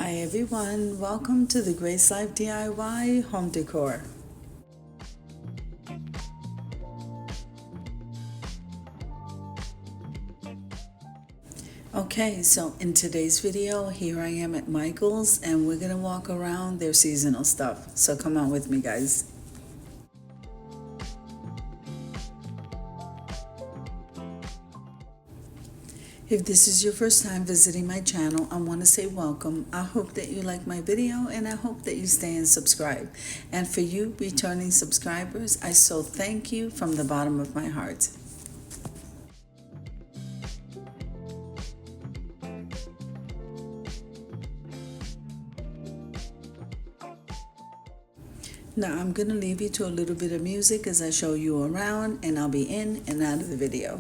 Hi everyone, welcome to the Grace Life DIY Home Decor. Okay, so in today's video, here I am at Michael's and we're going to walk around their seasonal stuff. So come on with me, guys. If this is your first time visiting my channel, I want to say welcome. I hope that you like my video and I hope that you stay and subscribe. And for you returning subscribers, I so thank you from the bottom of my heart. Now I'm going to leave you to a little bit of music as I show you around, and I'll be in and out of the video.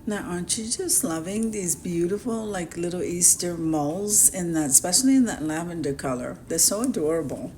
Now, aren't you just loving these beautiful, like little Easter moles in that, especially in that lavender color? They're so adorable.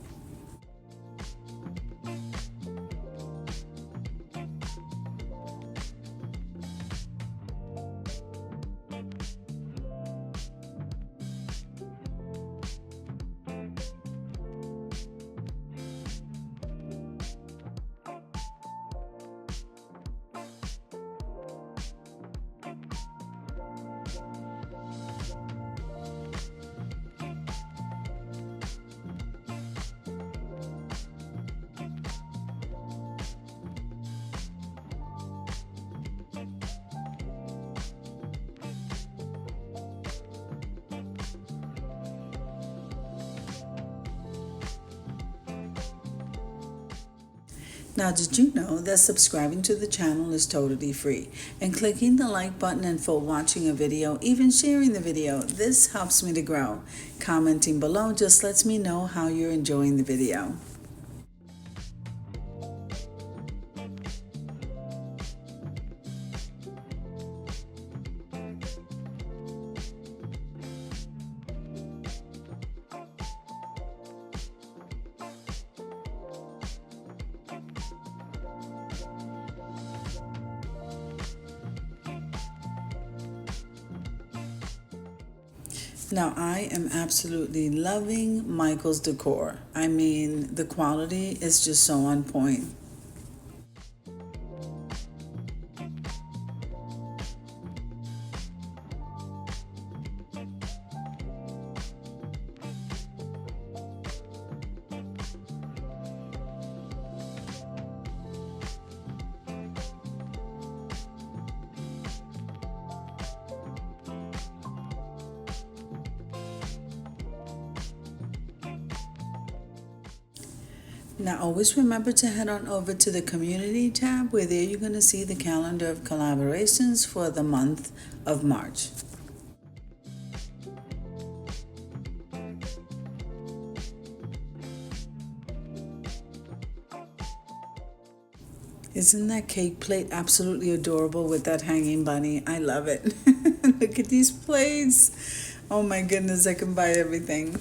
Now, did you know that subscribing to the channel is totally free? And clicking the like button and for watching a video, even sharing the video, this helps me to grow. Commenting below just lets me know how you're enjoying the video. Now, I am absolutely loving Michael's decor. I mean, the quality is just so on point. Now, always remember to head on over to the community tab, where there you're going to see the calendar of collaborations for the month of March. Isn't that cake plate absolutely adorable with that hanging bunny? I love it. Look at these plates. Oh my goodness, I can buy everything.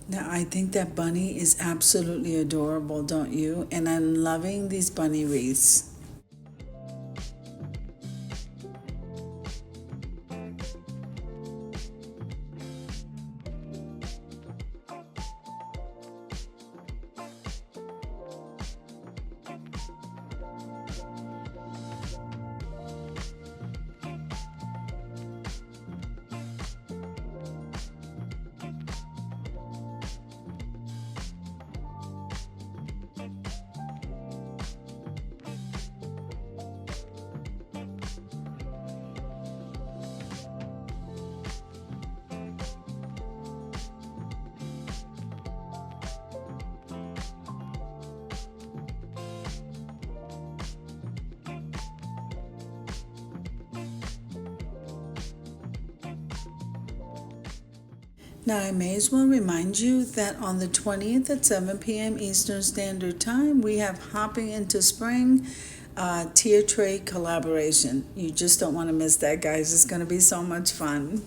Now, I think that bunny is absolutely adorable, don't you? And I'm loving these bunny wreaths. Now, I may as well remind you that on the 20th at 7 p.m. Eastern Standard Time, we have Hopping into Spring tier tray collaboration. You just don't want to miss that, guys. It's going to be so much fun.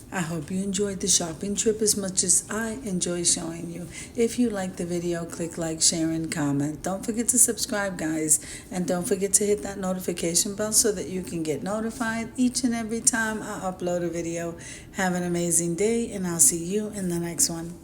I hope you enjoyed the shopping trip as much as I enjoy showing you. If you like the video, click like, share, and comment. Don't forget to subscribe, guys. And don't forget to hit that notification bell so that you can get notified each and every time I upload a video. Have an amazing day, and I'll see you in the next one.